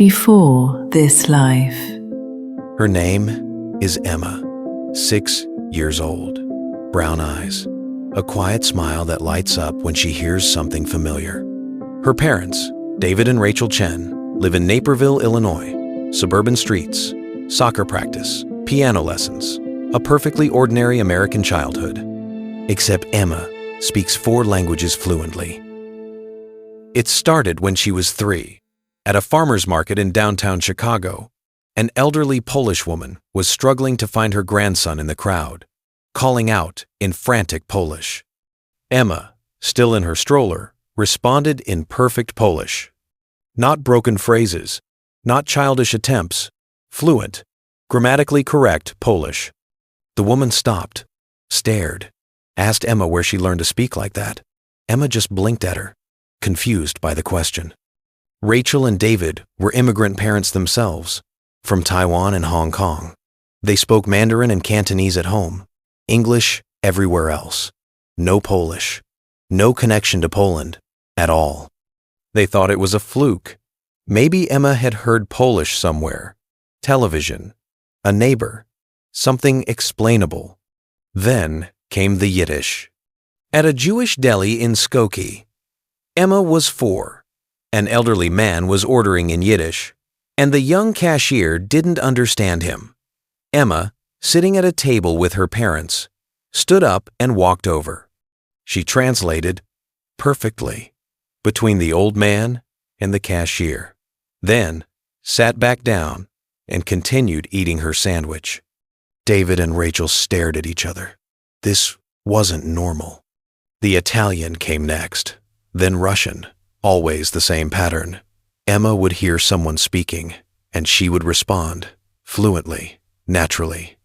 before this life. Her name is Emma, 6 years old, brown eyes, a quiet smile that lights up when she hears something familiar. Her parents, David and Rachel Chen, live in Naperville, Illinois. Suburban streets, soccer practice, piano lessons, a perfectly ordinary American childhood. Except Emma speaks 4 languages fluently. It started when she was 3. At a farmer's market in downtown Chicago, an elderly Polish woman was struggling to find her grandson in the crowd, calling out in frantic Polish. Emma, still in her stroller, responded in perfect Polish. Not broken phrases, not childish attempts, fluent, grammatically correct Polish. The woman stopped, stared, asked Emma where she learned to speak like that. Emma just blinked at her, confused by the question. Rachel and David were immigrant parents themselves, from Taiwan and Hong Kong. They spoke Mandarin and Cantonese at home, English everywhere else. No Polish, no connection to Poland at all. They thought it was a fluke. Maybe Emma had heard Polish somewhere, television, a neighbor, something explainable. Then came the Yiddish. At a Jewish deli in Skokie, Emma was 4. An elderly man was ordering in Yiddish, and the young cashier didn't understand him. Emma, sitting at a table with her parents, stood up and walked over. She translated perfectly between the old man and the cashier, then sat back down and continued eating her sandwich. David and Rachel stared at each other. This wasn't normal. The Italian came next, then Russian, always the same pattern. Emma would hear someone speaking, and she would respond, fluently, naturally,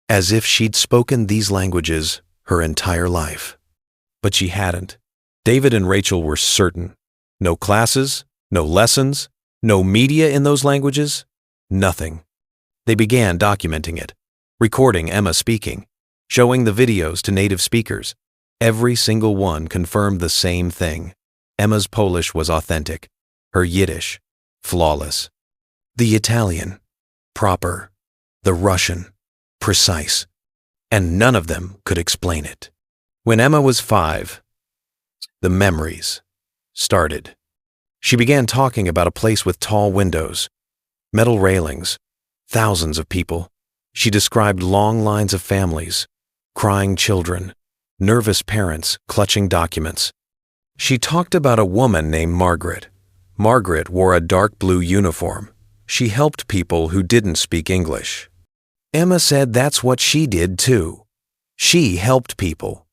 as if she'd spoken these languages her entire life. But she hadn't. David and Rachel were certain. No classes, no lessons, no media in those languages, nothing. They began documenting it, recording Emma speaking, showing the videos to native speakers. Every single one confirmed the same thing. Emma's Polish was authentic, her Yiddish, flawless. The Italian, proper. The Russian, precise. And none of them could explain it. When Emma was 5, the memories started. She began talking about a place with tall windows, metal railings, thousands of people. She described long lines of families, crying children, nervous parents clutching documents. She talked about a woman named Margaret. Margaret wore a dark blue uniform. She helped people who didn't speak English. Emma said that's what she did too. She helped people.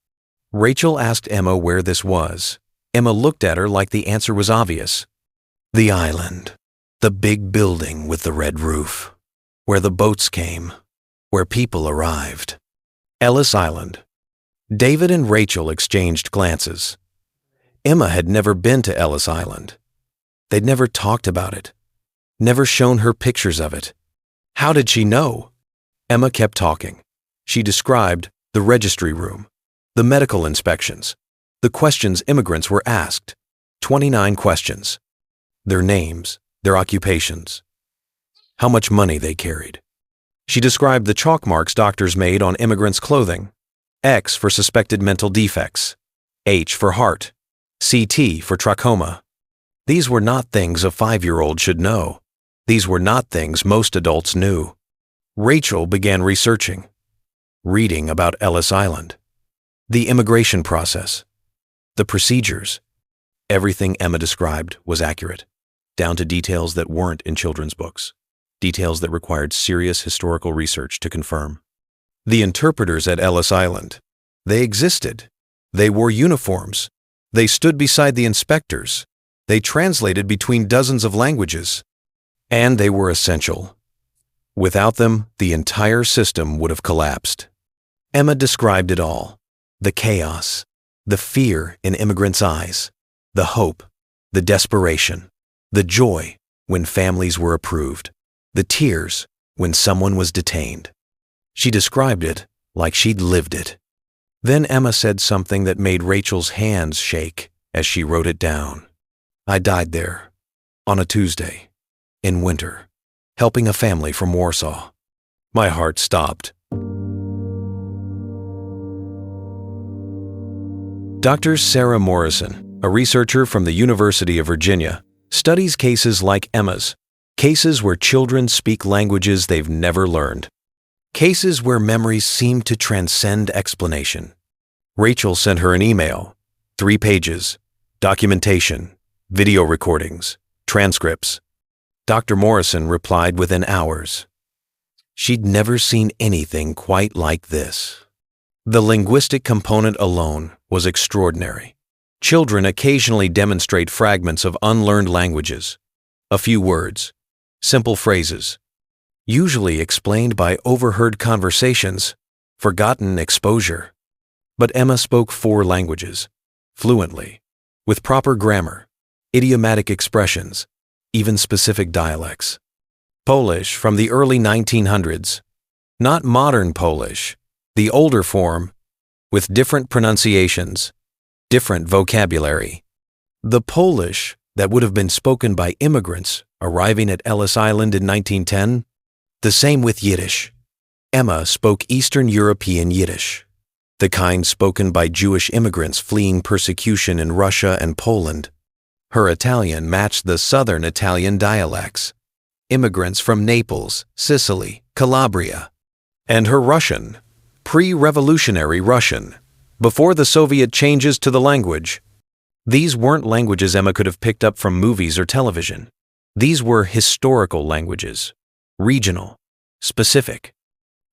Rachel asked Emma where this was. Emma looked at her like the answer was obvious. The island, the big building with the red roof, where the boats came, where people arrived. Ellis Island. David and Rachel exchanged glances. Emma had never been to Ellis Island. They'd never talked about it, never shown her pictures of it. How did she know? Emma kept talking. She described the registry room, the medical inspections, the questions immigrants were asked, 29 questions, their names, their occupations, how much money they carried. She described the chalk marks doctors made on immigrants' clothing, X for suspected mental defects, H for heart, CT for trachoma. These were not things a 5-year-old should know. These were not things most adults knew. Rachel began researching, reading about Ellis Island, the immigration process, the procedures. Everything Emma described was accurate, down to details that weren't in children's books, details that required serious historical research to confirm. The interpreters at Ellis Island, they existed. They wore uniforms. They stood beside the inspectors. They translated between dozens of languages. And they were essential. Without them, the entire system would have collapsed. Emma described it all. The chaos, the fear in immigrants' eyes, the hope, the desperation, the joy when families were approved, the tears when someone was detained. She described it like she'd lived it. Then Emma said something that made Rachel's hands shake as she wrote it down. I died there, on a Tuesday. in winter, helping a family from Warsaw. My heart stopped. Dr. Sarah Morrison, a researcher from the University of Virginia, studies cases like Emma's, cases where children speak languages they've never learned, cases where memories seem to transcend explanation. Rachel sent her an email, 3 pages, documentation, video recordings, transcripts. Dr. Morrison replied within hours. She'd never seen anything quite like this. The linguistic component alone was extraordinary. Children occasionally demonstrate fragments of unlearned languages, a few words, simple phrases, usually explained by overheard conversations, forgotten exposure. But Emma spoke 4 languages, fluently, with proper grammar, idiomatic expressions, even specific dialects. Polish from the early 1900s, not modern Polish, the older form, with different pronunciations, different vocabulary. The Polish that would have been spoken by immigrants arriving at Ellis Island in 1910, the same with Yiddish. Emma spoke Eastern European Yiddish, the kind spoken by Jewish immigrants fleeing persecution in Russia and Poland. Her Italian matched the Southern Italian dialects, immigrants from Naples, Sicily, Calabria. And her Russian, pre-revolutionary Russian, before the Soviet changes to the language. These weren't languages Emma could have picked up from movies or television. These were historical languages, regional, specific.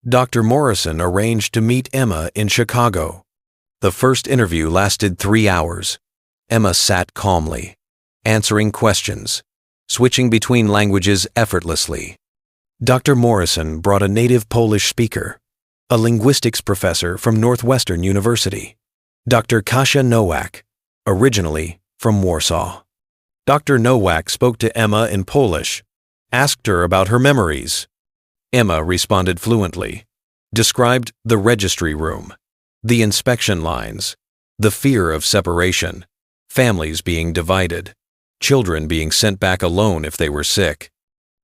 Dr. Morrison arranged to meet Emma in Chicago. The first interview lasted 3 hours. Emma sat calmly, answering questions, switching between languages effortlessly. Dr. Morrison brought a native Polish speaker, a linguistics professor from Northwestern University, Dr. Kasia Nowak, originally from Warsaw. Dr. Nowak spoke to Emma in Polish, asked her about her memories. Emma responded fluently, described the registry room, the inspection lines, the fear of separation, families being divided, children being sent back alone if they were sick.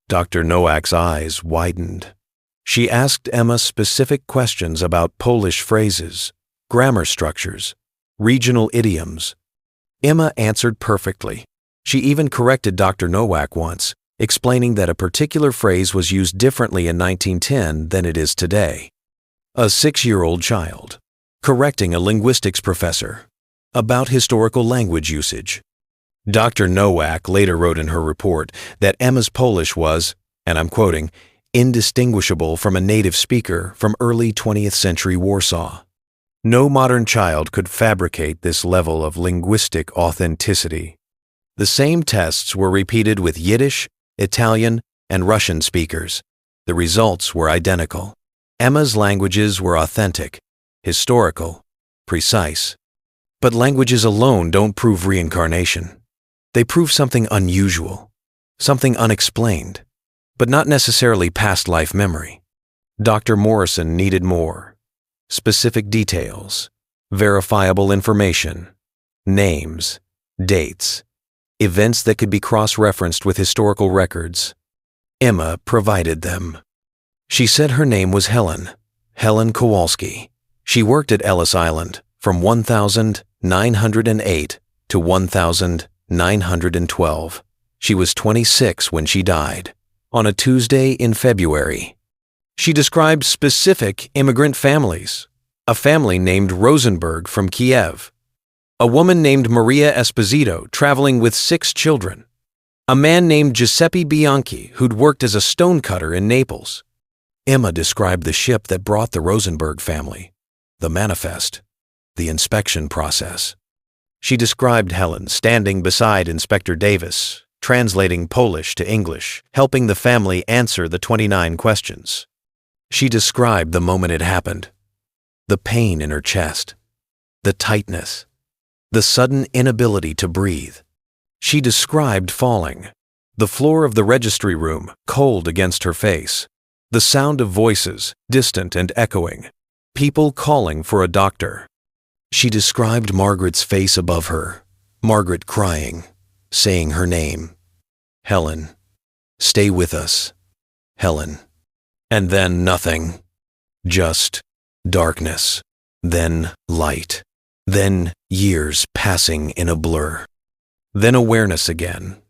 Dr. Nowak's eyes widened. She asked Emma specific questions about Polish phrases, grammar structures, regional idioms. Emma answered perfectly. She even corrected Dr. Nowak once, explaining that a particular phrase was used differently in 1910 than it is today. A 6-year-old child, correcting a linguistics professor about historical language usage. Dr. Nowak later wrote in her report that Emma's Polish was, and I'm quoting, indistinguishable from a native speaker from early 20th century Warsaw. No modern child could fabricate this level of linguistic authenticity. The same tests were repeated with Yiddish, Italian, and Russian speakers. The results were identical. Emma's languages were authentic, historical, precise. But languages alone don't prove reincarnation. They prove something unusual, something unexplained, but not necessarily past life memory. Dr. Morrison needed more. Specific details, verifiable information, names, dates, events that could be cross-referenced with historical records. Emma provided them. She said her name was Helen Kowalski. She worked at Ellis Island from 1908 to 1912. She was 26 when she died, on a Tuesday in February. She described specific immigrant families, a family named Rosenberg from Kiev, a woman named Maria Esposito traveling with 6 children, a man named Giuseppe Bianchi who'd worked as a stonecutter in Naples. Emma described the ship that brought the Rosenberg family, the manifest, the inspection process. She described Helen standing beside Inspector Davis, translating Polish to English, helping the family answer the 29 questions. She described the moment it happened, the pain in her chest, the tightness, the sudden inability to breathe. She described falling, the floor of the registry room cold against her face, the sound of voices, distant and echoing, people calling for a doctor. She described Margaret's face above her, Margaret crying, saying her name, Helen, Stay with us, Helen. And then nothing. Just darkness. Then light. Then years passing in a blur. Then awareness again.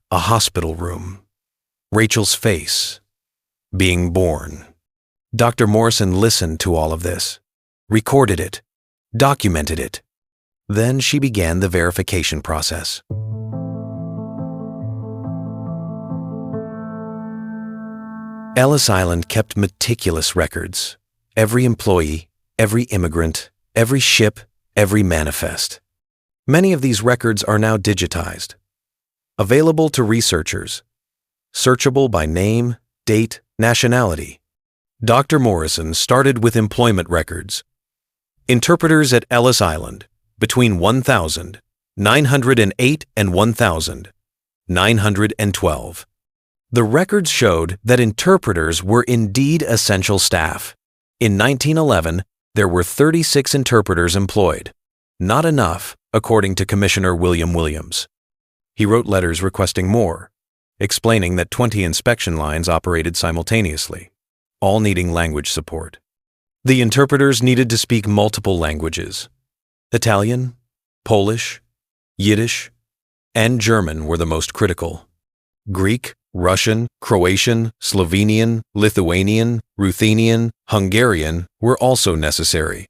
A hospital room. Rachel's face. Being born. Dr. Morrison listened to all of this, recorded it, documented it. Then she began the verification process. Ellis Island kept meticulous records. Every employee, every immigrant, every ship, every manifest. Many of these records are now digitized, available to researchers, searchable by name, date, nationality. Dr. Morrison started with employment records. Interpreters at Ellis Island between 1,908 and 1,912. The records showed that interpreters were indeed essential staff. In 1911, there were 36 interpreters employed. Not enough, according to Commissioner William Williams. He wrote letters requesting more, explaining that 20 inspection lines operated simultaneously, all needing language support. The interpreters needed to speak multiple languages. Italian, Polish, Yiddish, and German were the most critical. Greek, Russian, Croatian, Slovenian, Lithuanian, Ruthenian, Hungarian were also necessary.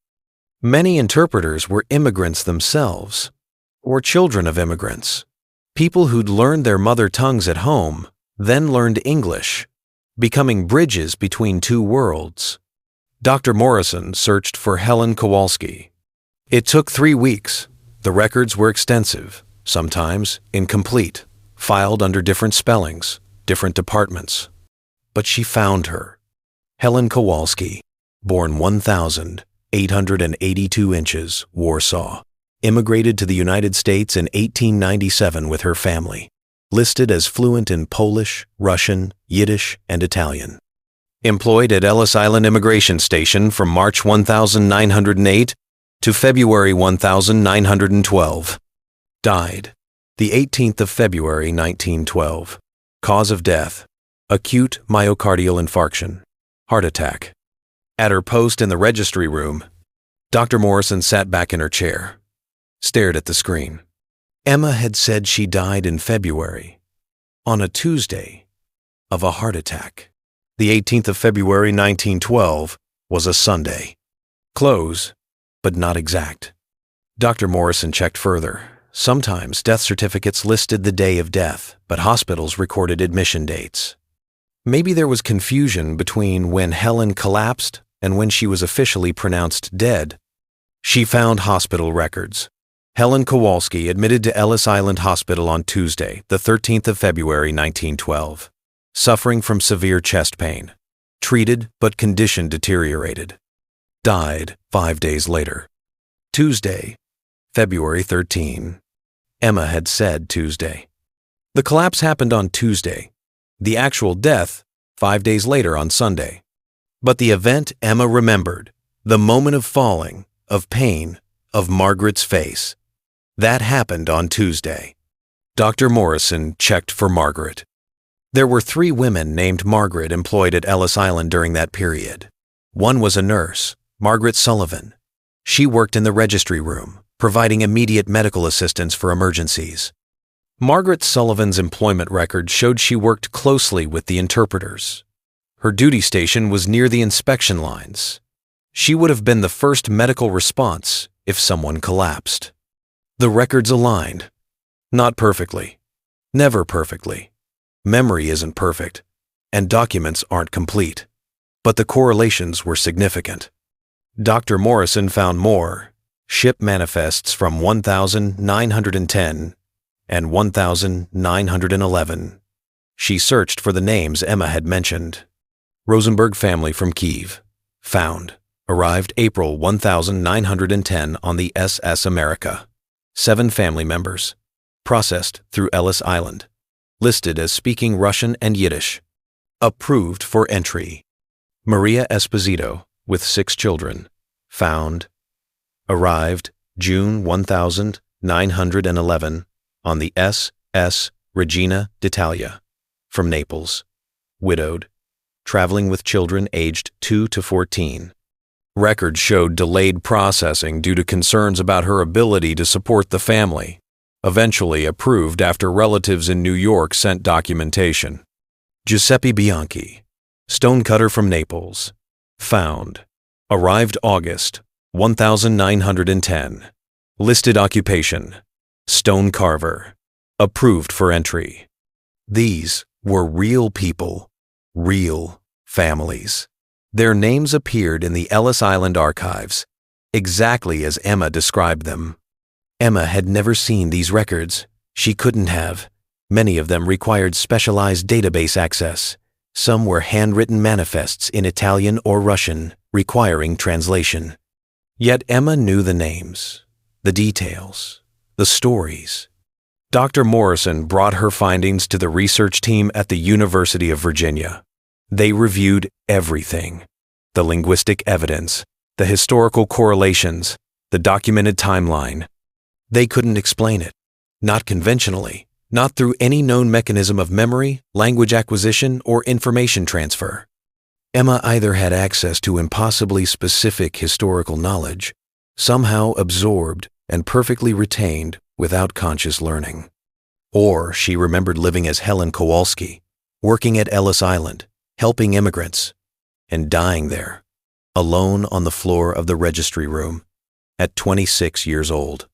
Many interpreters were immigrants themselves, or children of immigrants, people who'd learned their mother tongues at home, then learned English, becoming bridges between two worlds. Dr. Morrison searched for Helen Kowalski. It took 3 weeks. The records were extensive, sometimes incomplete, filed under different spellings, different departments. But she found her. Helen Kowalski, born 1,882 inches, Warsaw, immigrated to the United States in 1897 with her family, listed as fluent in Polish, Russian, Yiddish, and Italian. Employed at Ellis Island Immigration Station from March 1908 to February 1912. Died the 18th of February 1912. Cause of death: acute myocardial infarction, heart attack. At her post in the registry room, Dr. Morrison sat back in her chair, stared at the screen. Emma had said she died in February, on a Tuesday, of a heart attack. The 18th of February 1912 was a Sunday. Close, but not exact. Dr. Morrison checked further. Sometimes death certificates listed the day of death, but hospitals recorded admission dates. Maybe there was confusion between when Helen collapsed and when she was officially pronounced dead. She found hospital records. Helen Kowalski admitted to Ellis Island Hospital on Tuesday, the 13th of February 1912, suffering from severe chest pain. Treated, but condition deteriorated. Died 5 days later. Tuesday, February 13. Emma had said Tuesday. The collapse happened on Tuesday. The actual death 5 days later on Sunday. But the event Emma remembered, the moment of falling, of pain, of Margaret's face, that happened on Tuesday. Dr. Morrison checked for Margaret. There were 3 women named Margaret employed at Ellis Island during that period. One was a nurse, Margaret Sullivan. She worked in the registry room, providing immediate medical assistance for emergencies. Margaret Sullivan's employment record showed she worked closely with the interpreters. Her duty station was near the inspection lines. She would have been the first medical response if someone collapsed. The records aligned. Not perfectly. Never perfectly. Memory isn't perfect, and documents aren't complete. But the correlations were significant. Dr. Morrison found more. Ship manifests from 1,910 and 1,911. She searched for the names Emma had mentioned. Rosenberg family from Kyiv. Found. Arrived April 1910 on the SS America. 7 family members. Processed through Ellis Island. Listed as speaking Russian and Yiddish. Approved for entry. Maria Esposito, with 6 children. Found. Arrived June 1911 on the SS Regina d'Italia. from Naples, widowed, traveling with children aged 2 to 14. Records showed delayed processing due to concerns about her ability to support the family, eventually approved after relatives in New York sent documentation. Giuseppe Bianchi, stonecutter from Naples, found, arrived August, 1910, listed occupation, stone carver, approved for entry. These were real people, real families. Their names appeared in the Ellis Island archives, exactly as Emma described them. Emma had never seen these records. She couldn't have. Many of them required specialized database access. Some were handwritten manifests in Italian or Russian, requiring translation. Yet Emma knew the names, the details, the stories. Dr. Morrison brought her findings to the research team at the University of Virginia. They reviewed everything: the linguistic evidence, the historical correlations, the documented timeline. They couldn't explain it, not conventionally, not through any known mechanism of memory, language acquisition, or information transfer. Emma either had access to impossibly specific historical knowledge, somehow absorbed and perfectly retained without conscious learning, or she remembered living as Helen Kowalski, working at Ellis Island, helping immigrants, and dying there, alone on the floor of the registry room, at 26 years old.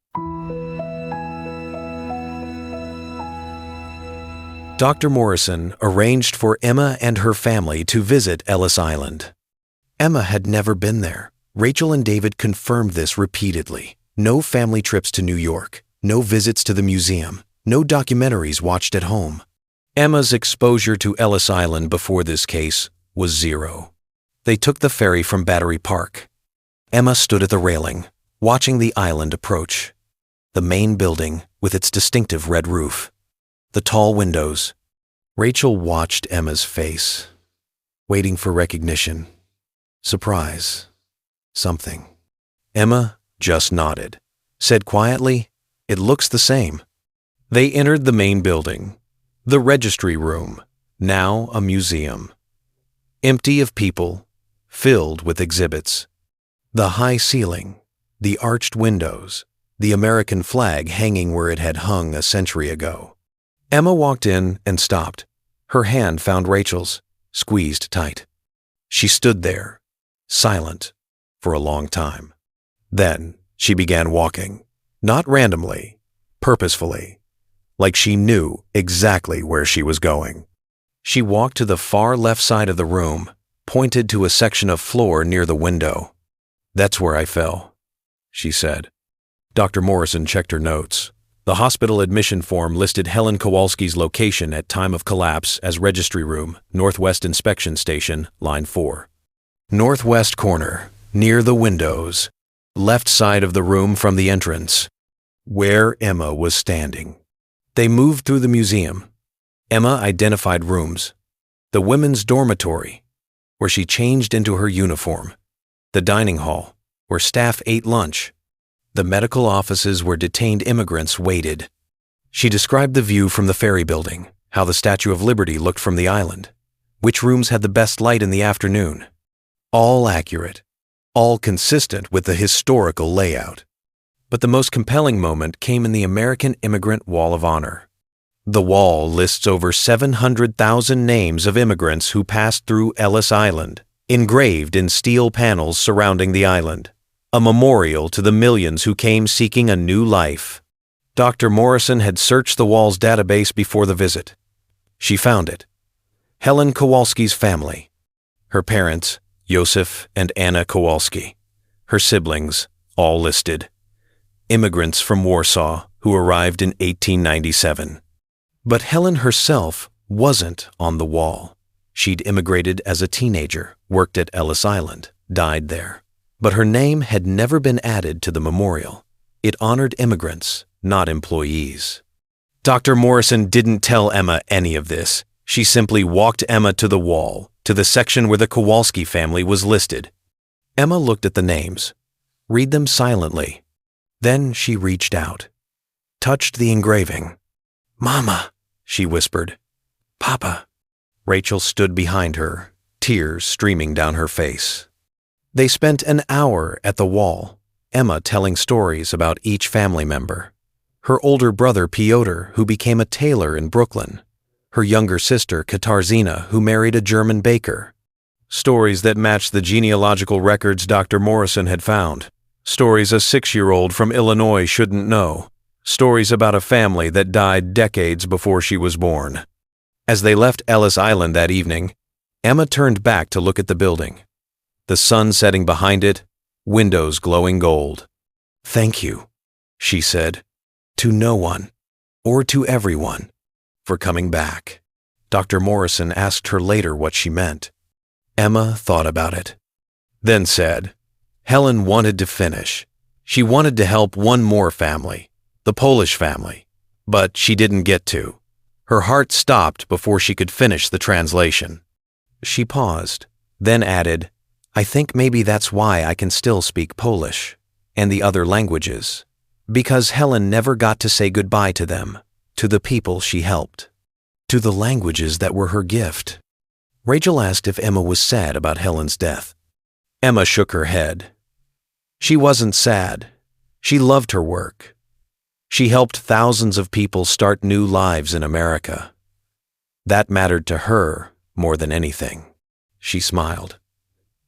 Dr. Morrison arranged for Emma and her family to visit Ellis Island. Emma had never been there. Rachel and David confirmed this repeatedly. No family trips to New York, no visits to the museum, no documentaries watched at home. Emma's exposure to Ellis Island before this case was zero. They took the ferry from Battery Park. Emma stood at the railing, watching the island approach. The main building with its distinctive red roof. The tall windows. Rachel watched Emma's face, waiting for recognition, surprise, something. Emma just nodded, said quietly, "It looks the same." They entered the main building, the registry room, now a museum. Empty of people, filled with exhibits. The high ceiling, the arched windows, the American flag hanging where it had hung a century ago. Emma walked in and stopped. Her hand found Rachel's, squeezed tight. She stood there, silent, for a long time. Then she began walking, not randomly, purposefully, like she knew exactly where she was going. She walked to the far left side of the room, pointed to a section of floor near the window. "That's where I fell," she said. Dr. Morrison checked her notes. The hospital admission form listed Helen Kowalski's location at time of collapse as registry room, Northwest Inspection Station, line 4. Northwest corner, near the windows, left side of the room from the entrance, where Emma was standing. They moved through the museum. Emma identified rooms. The women's dormitory, where she changed into her uniform. The dining hall, where staff ate lunch. The medical offices where detained immigrants waited. She described the view from the ferry building, how the Statue of Liberty looked from the island, which rooms had the best light in the afternoon. All accurate, all consistent with the historical layout. But the most compelling moment came in the American Immigrant Wall of Honor. The wall lists over 700,000 names of immigrants who passed through Ellis Island, engraved in steel panels surrounding the island. A memorial to the millions who came seeking a new life. Dr. Morrison had searched the wall's database before the visit. She found it. Helen Kowalski's family. Her parents, Josef and Anna Kowalski. Her siblings, all listed. Immigrants from Warsaw who arrived in 1897. But Helen herself wasn't on the wall. She'd immigrated as a teenager, worked at Ellis Island, died there. But her name had never been added to the memorial. It honored immigrants, not employees. Dr. Morrison didn't tell Emma any of this. She simply walked Emma to the wall, to the section where the Kowalski family was listed. Emma looked at the names, read them silently. Then she reached out, touched the engraving. "Mama," she whispered. "Papa." Rachel stood behind her, tears streaming down her face. They spent an hour at the wall, Emma telling stories about each family member. Her older brother Piotr, who became a tailor in Brooklyn. Her younger sister Katarzyna, who married a German baker. Stories that matched the genealogical records Dr. Morrison had found. Stories a 6-year-old from Illinois shouldn't know. Stories about a family that died decades before she was born. As they left Ellis Island that evening, Emma turned back to look at the building. The sun setting behind it, windows glowing gold. "Thank you," she said, "to no one, or to everyone, for coming back." Dr. Morrison asked her later what she meant. Emma thought about it, then said, Helen wanted to finish. She wanted to help one more family, the Polish family, but she didn't get to. Her heart stopped before she could finish the translation. She paused, then added, "I think maybe that's why I can still speak Polish and the other languages, because Helen never got to say goodbye to them, to the people she helped, to the languages that were her gift." Rachel asked if Emma was sad about Helen's death. Emma shook her head. She wasn't sad. She loved her work. She helped thousands of people start new lives in America. That mattered to her more than anything. She smiled.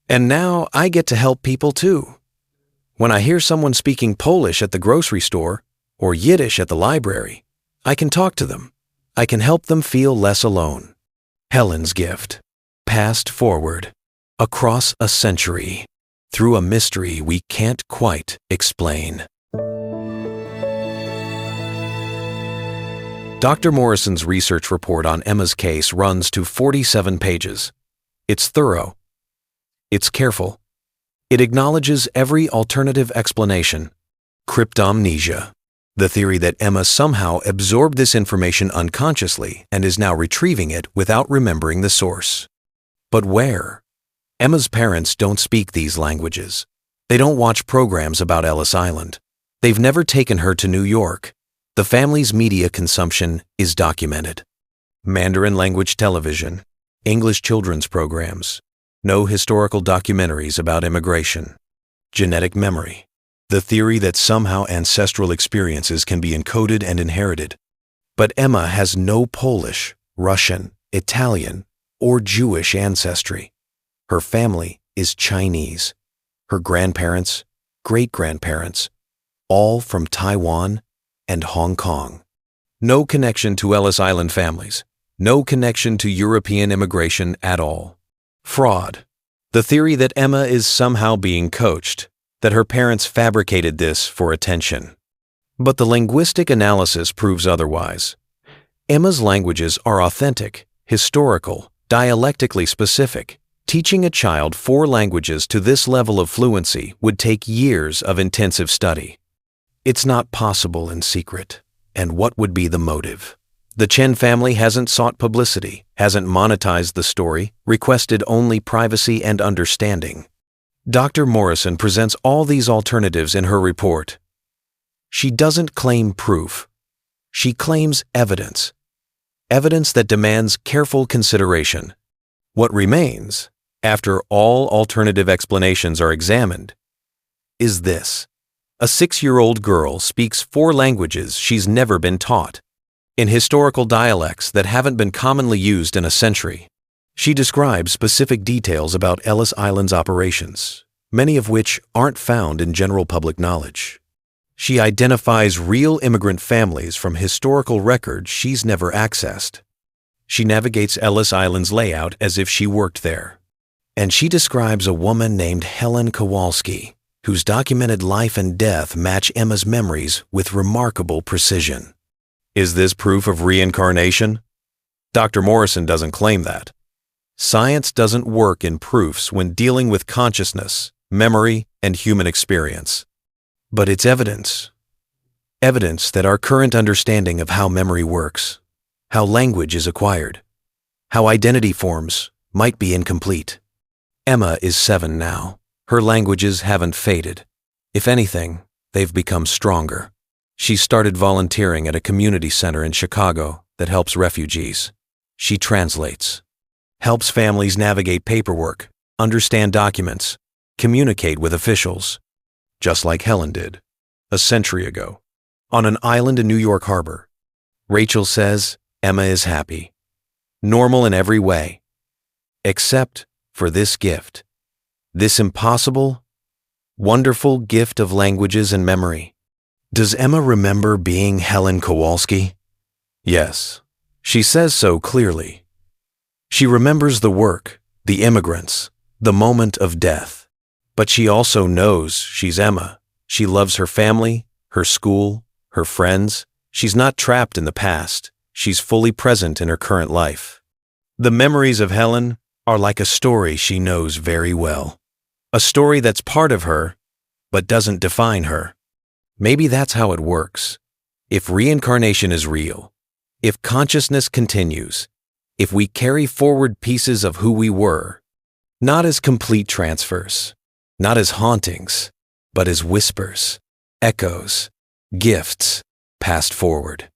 "And now I get to help people too. When I hear someone speaking Polish at the grocery store or Yiddish at the library, I can talk to them. I can help them feel less alone." Helen's gift, passed forward, across a century, through a mystery we can't quite explain. Dr. Morrison's research report on Emma's case runs to 47 pages. It's thorough. It's careful. It acknowledges every alternative explanation. Cryptomnesia, the theory that Emma somehow absorbed this information unconsciously and is now retrieving it without remembering the source. But where? Emma's parents don't speak these languages. They don't watch programs about Ellis Island. They've never taken her to New York. The family's media consumption is documented. Mandarin language television, English children's programs, no historical documentaries about immigration. Genetic memory, the theory that somehow ancestral experiences can be encoded and inherited. But Emma has no Polish, Russian, Italian, or Jewish ancestry. Her family is Chinese. Her grandparents, great-grandparents, all from Taiwan and Hong Kong. No connection to Ellis Island families. No connection to European immigration at all. Fraud. The theory that Emma is somehow being coached, that her parents fabricated this for attention. But the linguistic analysis proves otherwise. Emma's languages are authentic, historical, dialectically specific. Teaching a child 4 languages to this level of fluency would take years of intensive study. It's not possible in secret. And what would be the motive? The Chen family hasn't sought publicity, hasn't monetized the story, requested only privacy and understanding. Dr. Morrison presents all these alternatives in her report. She doesn't claim proof. She claims evidence. Evidence that demands careful consideration. What remains, after all alternative explanations are examined, is this. A 6-year-old girl speaks 4 languages she's never been taught, in historical dialects that haven't been commonly used in a century. She describes specific details about Ellis Island's operations, many of which aren't found in general public knowledge. She identifies real immigrant families from historical records she's never accessed. She navigates Ellis Island's layout as if she worked there. And she describes a woman named Helen Kowalski, whose documented life and death match Emma's memories with remarkable precision. Is this proof of reincarnation? Dr. Morrison doesn't claim that. Science doesn't work in proofs when dealing with consciousness, memory, and human experience. But it's evidence. Evidence that our current understanding of how memory works, how language is acquired, how identity forms might be incomplete. Emma is 7 now. Her languages haven't faded. If anything, they've become stronger. She started volunteering at a community center in Chicago that helps refugees. She translates. helps families navigate paperwork, understand documents, communicate with officials, just like Helen did, a century ago. On an island in New York Harbor, Rachel says Emma is happy, normal in every way, except for this gift, this impossible, wonderful gift of languages and memory. Does Emma remember being Helen Kowalski? Yes, she says so clearly. She remembers the work, the immigrants, the moment of death. But she also knows she's Emma. She loves her family, her school, her friends. She's not trapped in the past. She's fully present in her current life. The memories of Helen are like a story she knows very well. A story that's part of her, but doesn't define her. Maybe that's how it works. If reincarnation is real, if consciousness continues, if we carry forward pieces of who we were, not as complete transfers, not as hauntings, but as whispers, echoes, gifts passed forward.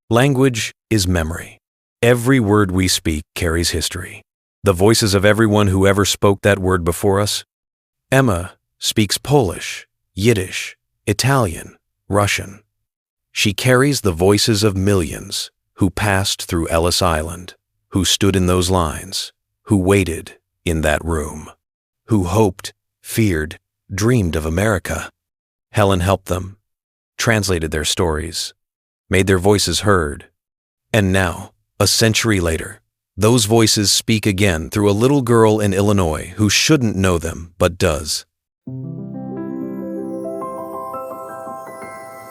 Language is memory. Every word we speak carries history. The voices of everyone who ever spoke that word before us. Emma speaks Polish, Yiddish, Italian, Russian. She carries the voices of millions who passed through Ellis Island, who stood in those lines, who waited in that room, who hoped, feared, dreamed of America. Helen helped them, translated their stories, made their voices heard. And now, a century later, those voices speak again through a little girl in Illinois who shouldn't know them but does.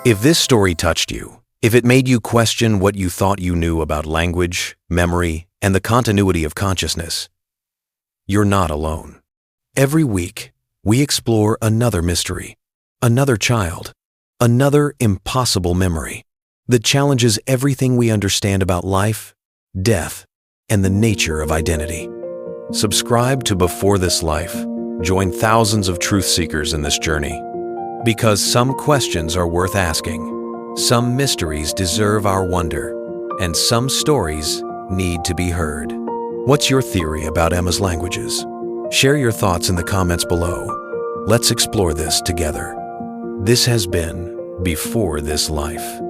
If this story touched you, if it made you question what you thought you knew about language, memory, and the continuity of consciousness, you're not alone. Every week, we explore another mystery, another child, another impossible memory that challenges everything we understand about life, death, and the nature of identity. Subscribe to Before This Life. Join thousands of truth seekers in this journey. Because some questions are worth asking, some mysteries deserve our wonder, and some stories need to be heard. What's your theory about Emma's languages? Share your thoughts in the comments below. Let's explore this together. This has been Before This Life.